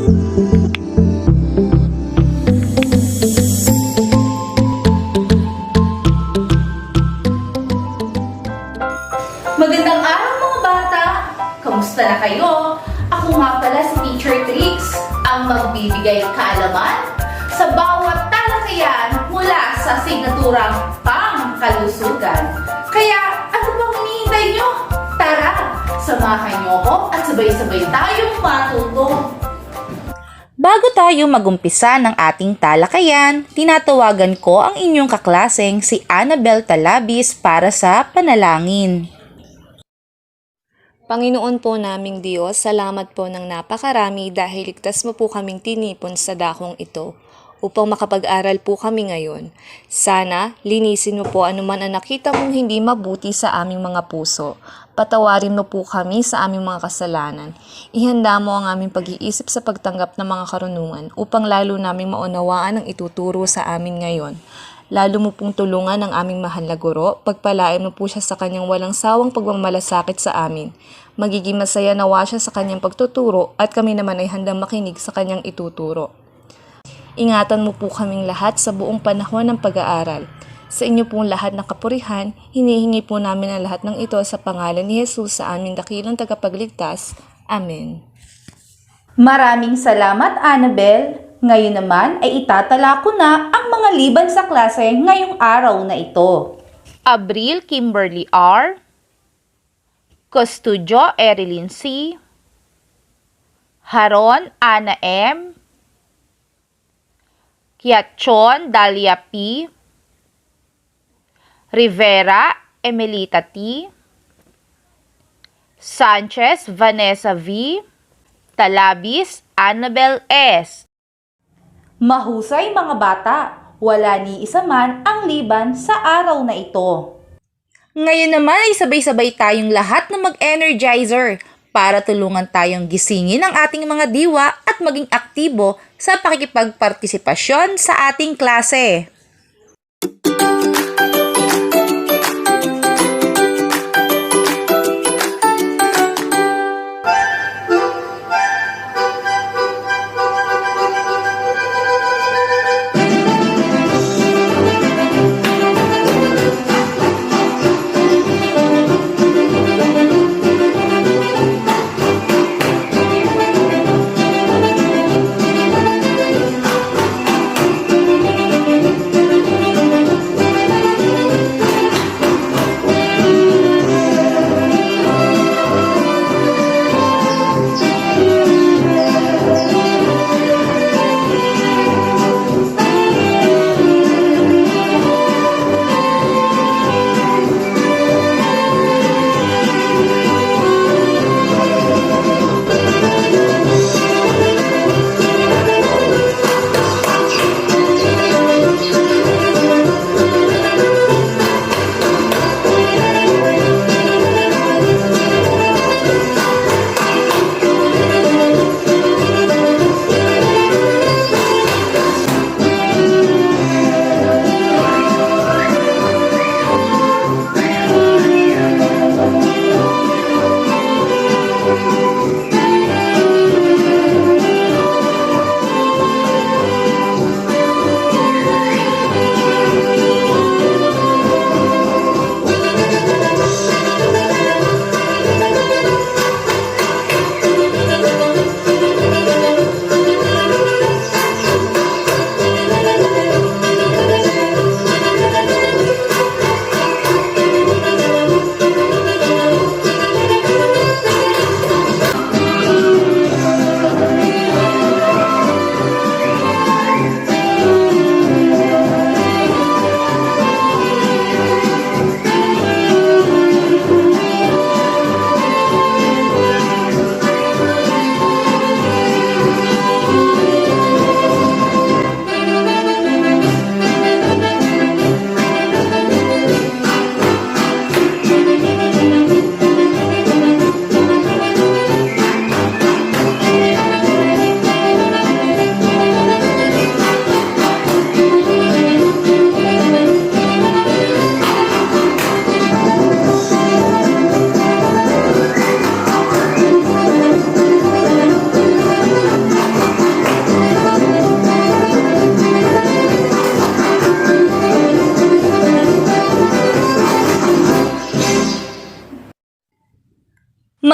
Magandang araw mga bata! Kamusta na kayo? Ako nga pala si Teacher Trix, ang magbibigay kaalaman sa bawat talakayan mula sa signaturang pangkalusugan. Kaya ano bang hinihintay nyo? Tara, samahan nyo ako at sabay-sabay tayong matuto. Bago tayo magumpisa ng ating talakayan, tinatawagan ko ang inyong kaklaseng si Annabel Talabis para sa panalangin. Panginoon po naming Diyos, salamat po ng napakarami dahil ligtas mo po kaming tinipon sa dakong ito upang makapag-aral po kami ngayon. Sana, linisin mo po anuman ang nakita mong hindi mabuti sa aming mga puso. Patawarin mo po kami sa aming mga kasalanan. Ihanda mo ang aming pag-iisip sa pagtanggap ng mga karunungan upang lalo naming maunawaan ang ituturo sa amin ngayon. Lalo mo pong tulungan ang aming mahal na guro, pagpalain mo po siya sa kanyang walang sawang pagmamalasakit sa amin. Magiging masaya nawa siya sa kanyang pagtuturo at kami naman ay handang makinig sa kanyang ituturo. Ingatan mo po kaming lahat sa buong panahon ng pag-aaral. Sa inyo pong lahat ng kapurihan, hinihingi po namin ang lahat ng ito sa pangalan ni Jesus sa aming dakilang tagapagligtas. Amen. Maraming salamat, Annabel. Ngayon naman ay itatala ko na ang mga liban sa klase ngayong araw na ito. Abril Kimberly R. Custudio Erilyn C. Haron Ana M. Kiatchon Dalia P. Rivera Emelita T. Sanchez Vanessa V. Talabis Annabel S. Mahusay mga bata, wala ni isa man ang liban sa araw na ito. Ngayon naman ay sabay-sabay tayong lahat na mag-energizer para tulungan tayong gisingin ang ating mga diwa at maging aktibo sa pakikipagpartisipasyon sa ating klase.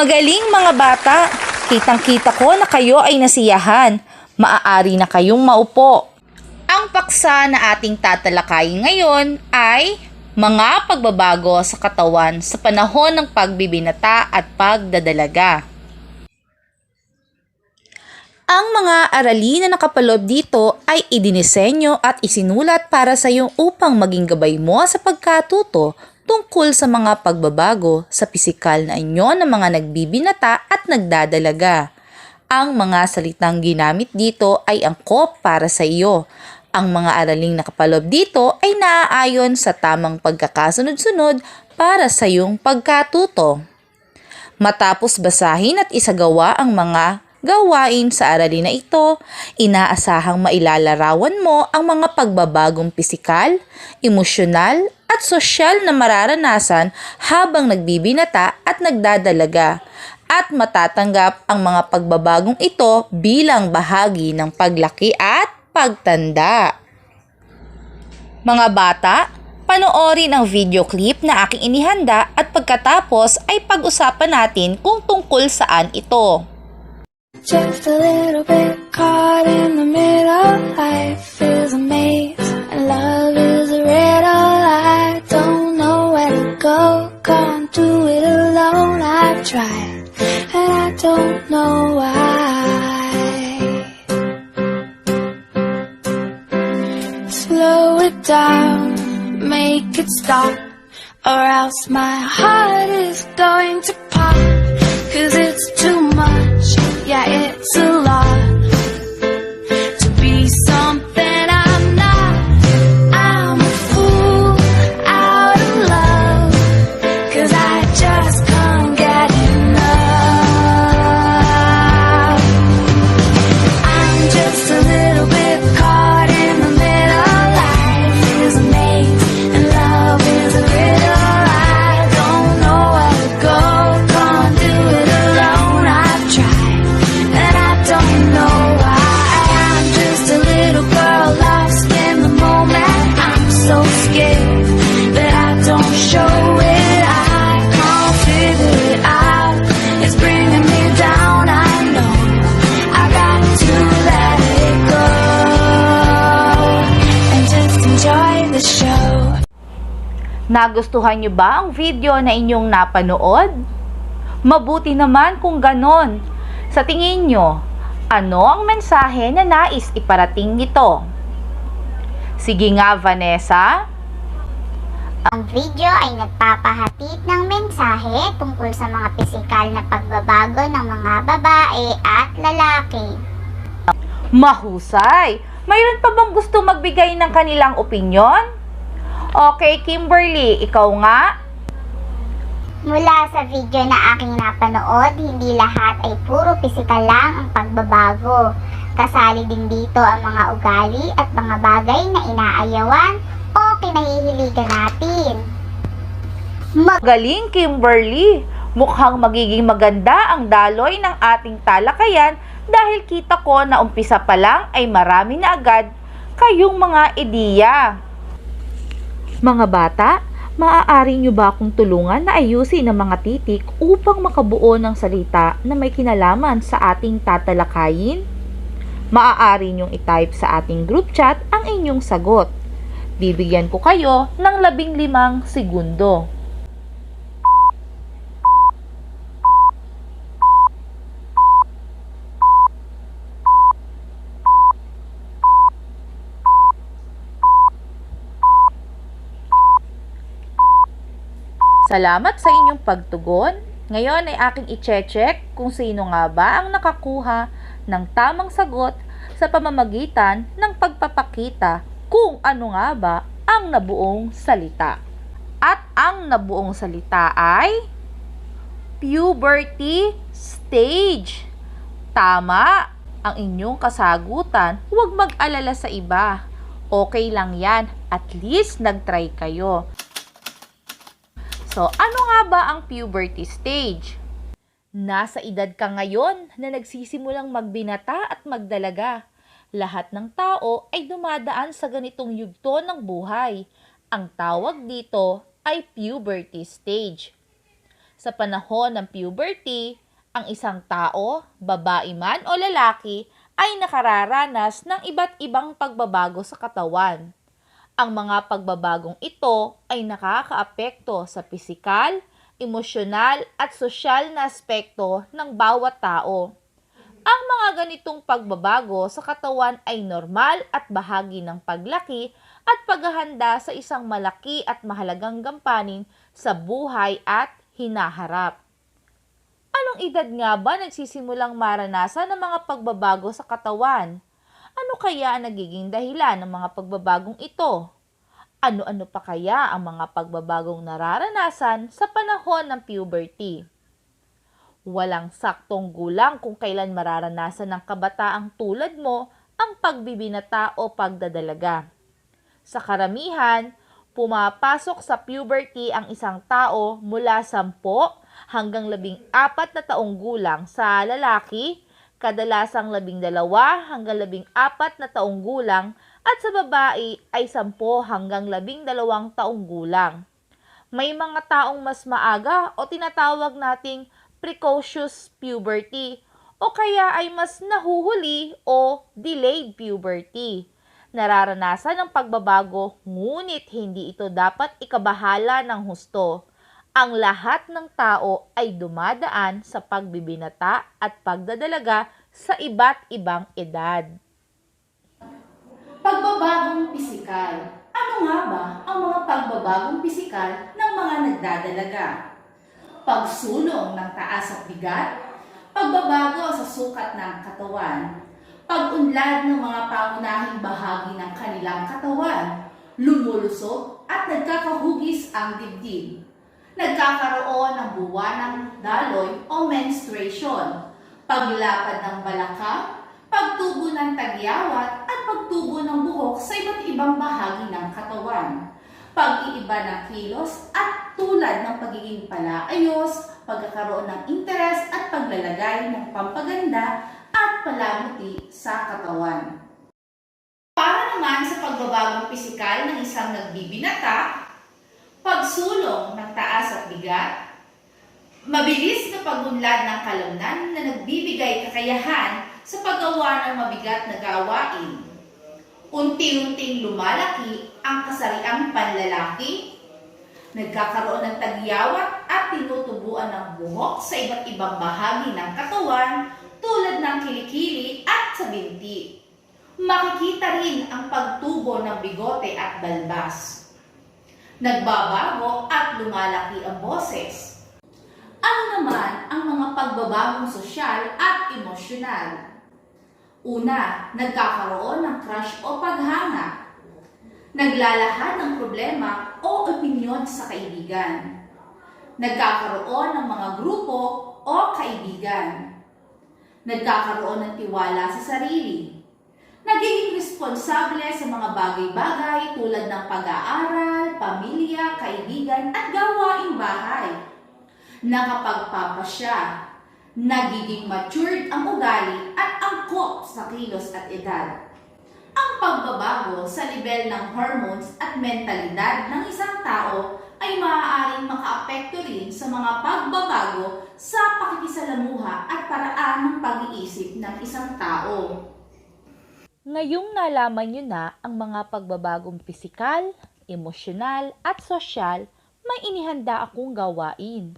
Magaling mga bata! Kitang-kita ko na kayo ay nasiyahan. Maaari na kayong maupo. Ang paksa na ating tatalakayin ngayon ay mga pagbabago sa katawan sa panahon ng pagbibinata at pagdadalaga. Ang mga aralin na nakapaloob dito ay idinisenyo at isinulat para sa iyo upang maging gabay mo sa pagkatuto tungkol sa mga pagbabago sa pisikal na anyo ng mga nagbibinata at nagdadalaga. Ang mga salitang ginamit dito ay angkop para sa iyo. Ang mga araling nakapaloob dito ay naaayon sa tamang pagkakasunod-sunod para sa iyong pagkatuto. Matapos basahin at isagawa ang mga gawain sa aralin na ito, inaasahang mailalarawan mo ang mga pagbabagong pisikal, emosyonal at sosyal na mararanasan habang nagbibinata at nagdadalaga, at matatanggap ang mga pagbabagong ito bilang bahagi ng paglaki at pagtanda. Mga bata, panoorin ang video clip na aking inihanda at pagkatapos ay pag-usapan natin kung tungkol saan ito. Just a little bit caught in the middle. Life is a maze and love is a riddle. I don't know where to go, can't do it alone. I've tried and I don't know why. Slow it down, make it stop, or else my heart is going to pop. 'Cause it's too much, yeah, it's a lot to be something I'm not. I'm a fool out of love, 'cause I just can't get enough. I'm just a little bit caught in the middle. Life is a maze and love is a riddle. I don't know where to go, can't do it alone. I've tried and I don't know why. I'm just a little girl lost in the moment. I'm so scared that I don't show it. I can't figure it out, it's bringing me down. I know I got to let it go and just enjoy the show. Nagustuhan niyo ba ang video na inyong napanood? Mabuti naman kung ganon. Sa tingin niyo, ano ang mensahe na nais iparating nito? Sige nga, Vanessa. Ang video ay nagpapahatid ng mensahe tungkol sa mga pisikal na pagbabago ng mga babae at lalaki. Mahusay! Mayroon pa bang gusto magbigay ng kanilang opinyon? Okay, Kimberly, ikaw nga? Mula sa video na aking napanood, hindi lahat ay puro pisikal lang ang pagbabago. Kasali din dito ang mga ugali at mga bagay na inaayawan o kinahihiligan natin. Galing, Kimberly! Mukhang magiging maganda ang daloy ng ating talakayan dahil kita ko na umpisa pa lang ay marami na agad kayong mga ideya. Mga bata, maaari nyo ba akong tulungan na ayusin ang mga titik upang makabuo ng salita na may kinalaman sa ating tatalakayin? Maaari nyong itype sa ating group chat ang inyong sagot. Bibigyan ko kayo ng 15 segundo. Salamat sa inyong pagtugon. Ngayon ay aking i-check kung sino nga ba ang nakakuha ng tamang sagot sa pamamagitan ng pagpapakita kung ano nga ba ang nabuong salita. At ang nabuong salita ay puberty stage. Tama ang inyong kasagutan. Huwag mag-alala sa iba. Okay lang yan. At least nag-try kayo. So, ano nga ba ang puberty stage? Nasa edad ka ngayon na nagsisimulang magbinata at magdalaga. Lahat ng tao ay dumadaan sa ganitong yugto ng buhay. Ang tawag dito ay puberty stage. Sa panahon ng puberty, ang isang tao, babae man o lalaki, ay nakararanas ng iba't ibang pagbabago sa katawan. Ang mga pagbabagong ito ay nakakaapekto sa pisikal, emosyonal at sosyal na aspekto ng bawat tao. Ang mga ganitong pagbabago sa katawan ay normal at bahagi ng paglaki at paghahanda sa isang malaki at mahalagang gampanin sa buhay at hinaharap. Anong edad nga ba nagsisimulang maranasan ng mga pagbabago sa katawan? Ano kaya ang nagiging dahilan ng mga pagbabagong ito? Ano-ano pa kaya ang mga pagbabagong nararanasan sa panahon ng puberty? Walang saktong gulang kung kailan mararanasan ng kabataang tulad mo ang pagbibinata o pagdadalaga. Sa karamihan, pumapasok sa puberty ang isang tao mula 10 hanggang 14 na taong gulang sa lalaki, kadalasang 12 hanggang 14 na taong gulang at sa babae ay 10 hanggang 12 taong gulang. May mga taong mas maaga o tinatawag nating precocious puberty o kaya ay mas nahuhuli o delayed puberty. Nararanasan ang pagbabago ngunit hindi ito dapat ikabahala ng husto. Ang lahat ng tao ay dumadaan sa pagbibinata at pagdadalaga sa iba't ibang edad. Pagbabagong pisikal. Ano nga ba ang mga pagbabagong pisikal ng mga nagdadalaga? Pagsulong ng taas at bigat, pagbabago sa sukat ng katawan, pag-unlad ng mga pangunahing bahagi ng kanilang katawan, lumulusog at nagkakahugis ang dibdib, nagkakaroon ng buwanang daloy o menstruation, paglapad ng balakang, pagtubo ng tagyawat at pagtubo ng buhok sa iba't ibang bahagi ng katawan, pag-iiba ng kilos at tulad ng pagiging palaayos, pagkakaroon ng interes at paglalagay ng pampaganda at palamuti sa katawan. Para naman sa pagbabagong pisikal ng isang nagbibinata, pagsulong ng taas at bigat, mabilis na pagunlad ng kalamnan na nagbibigay kakayahan sa paggawa ng mabigat na gawain, unti-unting lumalaki ang kasariang panlalaki, nagkakaroon ng tagyawat at tinutubuan ng buhok sa iba't ibang bahagi ng katawan tulad ng kilikili at sa binti. Makikita rin ang pagtubo ng bigote at balbas. Nagbabago at lumalaki ang boses. Ano naman ang mga pagbabagong sosyal at emosyonal? Una, nagkakaroon ng crush o paghanga. Naglalahad ng problema o opinyon sa kaibigan. Nagkakaroon ng mga grupo o kaibigan. Nagkakaroon ng tiwala sa sarili. Nagiging responsable sa mga bagay-bagay tulad ng pag-aaral, pamilya, kaibigan at gawaing bahay. Nakapagpapasya. Nagiging matured ang ugali at angkop sa kilos at edad. Ang pagbabago sa level ng hormones at mentalidad ng isang tao ay maaaring makaapekto rin sa mga pagbabago sa pakikisalamuha at paraan ng pag-iisip ng isang tao. Ngayong nalaman nyo na ang mga pagbabagong pisikal, emosyonal at sosyal, may inihanda akong gawain.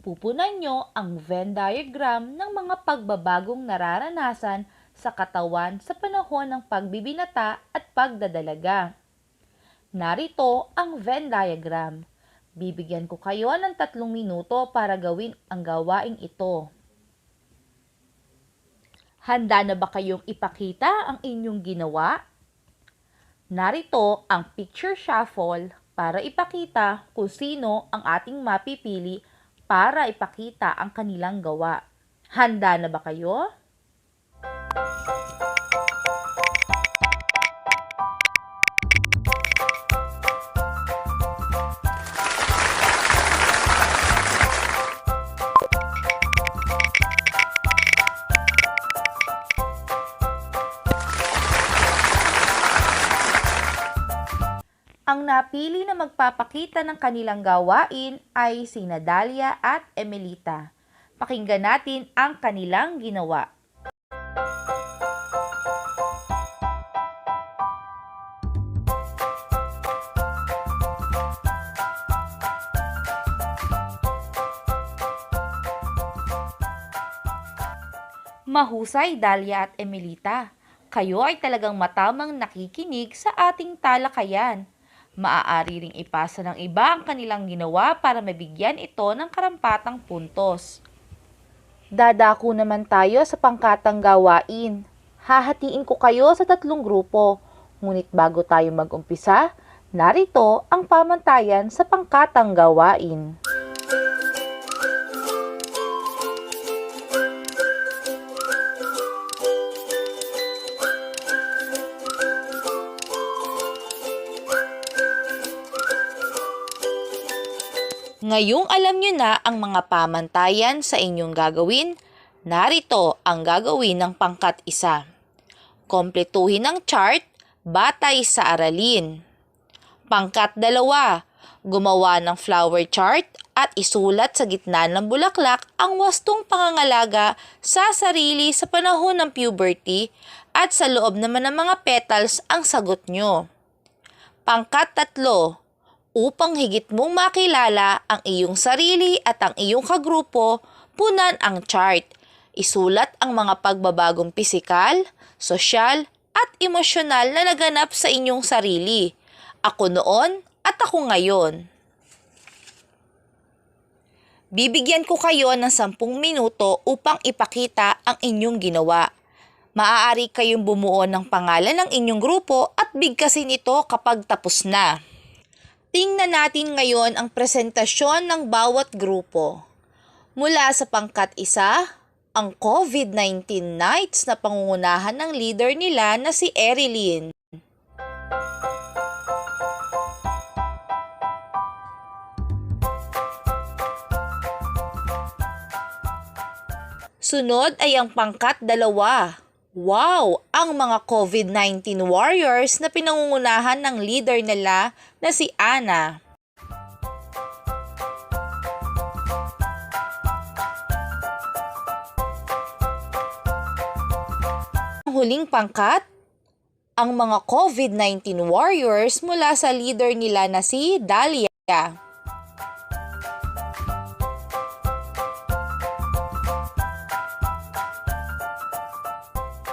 Pupunan nyo ang Venn diagram ng mga pagbabagong nararanasan sa katawan sa panahon ng pagbibinata at pagdadalaga. Narito ang Venn diagram. Bibigyan ko kayo ng 3 minuto para gawin ang gawaing ito. Handa na ba kayong ipakita ang inyong ginawa? Narito ang picture shuffle para ipakita kung sino ang ating mapipili para ipakita ang kanilang gawa. Handa na ba kayo? Ang napili na magpapakita ng kanilang gawain ay sina Dalia at Emelita. Pakinggan natin ang kanilang ginawa. Mahusay, Dalia at Emelita. Kayo ay talagang matamang nakikinig sa ating talakayan. Maaari ring ipasa ng iba ang kanilang ginawa para mabigyan ito ng karampatang puntos. Dadako naman tayo sa pangkatang gawain. Hahatiin ko kayo sa 3 grupo. Ngunit bago tayo mag-umpisa, narito ang pamantayan sa pangkatang gawain. Ngayong alam nyo na ang mga pamantayan sa inyong gagawin, narito ang gagawin ng pangkat 1. Kompletuhin ang chart batay sa aralin. Pangkat 2, gumawa ng flower chart at isulat sa gitna ng bulaklak ang wastong pangangalaga sa sarili sa panahon ng puberty at sa loob naman ng mga petals ang sagot nyo. Pangkat 3, upang higit mong makilala ang iyong sarili at ang iyong kagrupo, punan ang chart. Isulat ang mga pagbabagong pisikal, sosyal, at emosyonal na naganap sa inyong sarili. Ako noon at ako ngayon. Bibigyan ko kayo ng 10 minuto upang ipakita ang inyong ginawa. Maaari kayong bumuo ng pangalan ng inyong grupo at bigkasin ito kapag tapos na. Tingnan natin ngayon ang presentasyon ng bawat grupo. Mula sa pangkat 1, ang COVID-19 Nights na pangungunahan ng leader nila na si Erilyn. Sunod ay ang pangkat 2. Wow! Ang mga COVID-19 warriors na pinangungunahan ng leader nila na si Ana. Ang huling pangkat, ang mga COVID-19 warriors mula sa leader nila na si Dalia.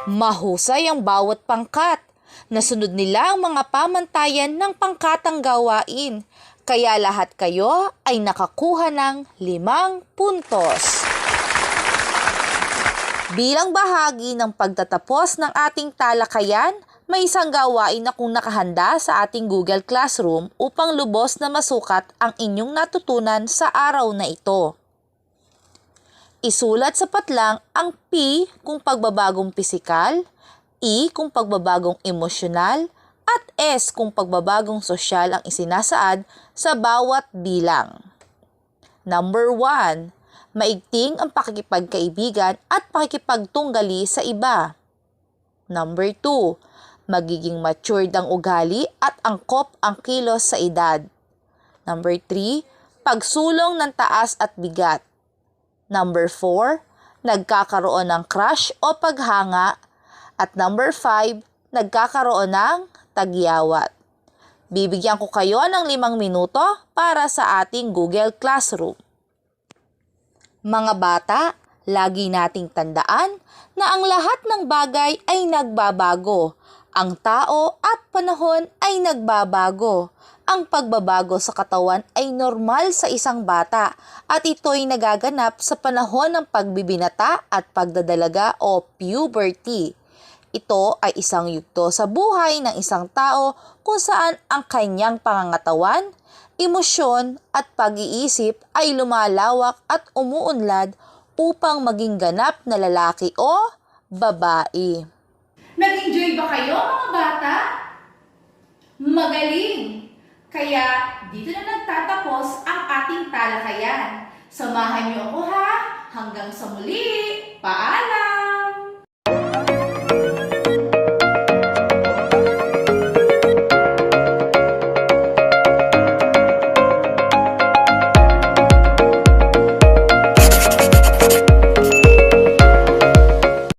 Mahusay ang bawat pangkat. Nasunod nila ang mga pamantayan ng pangkatang gawain. Kaya lahat kayo ay nakakuha ng 5 puntos. Bilang bahagi ng pagtatapos ng ating talakayan, may isang gawain na kung nakahanda sa ating Google Classroom upang lubos na masukat ang inyong natutunan sa araw na ito. Isulat sa patlang ang P kung pagbabagong pisikal, E kung pagbabagong emosyonal, at S kung pagbabagong sosyal ang isinasaad sa bawat bilang. Number 1. Maigting ang pakikipagkaibigan at pakikipagtunggali sa iba. Number 2. Magiging matured ang ugali at angkop ang kilos sa edad. Number 3. Pagsulong ng taas at bigat. Number 4, nagkakaroon ng crush o paghanga. At number 5, nagkakaroon ng tagyawat. Bibigyan ko kayo ng 5 minuto para sa ating Google Classroom. Mga bata, lagi nating tandaan na ang lahat ng bagay ay nagbabago. Ang tao at panahon ay nagbabago. Ang pagbabago sa katawan ay normal sa isang bata at ito'y nagaganap sa panahon ng pagbibinata at pagdadalaga o puberty. Ito ay isang yugto sa buhay ng isang tao kung saan ang kanyang pangangatawan, emosyon at pag-iisip ay lumalawak at umuunlad upang maging ganap na lalaki o babae. Nag-enjoy ba kayo mga bata? Magaling! Kaya dito na nagtatapos ang ating talakayan. Samahan niyo ako ha! Hanggang sa muli! Paalam!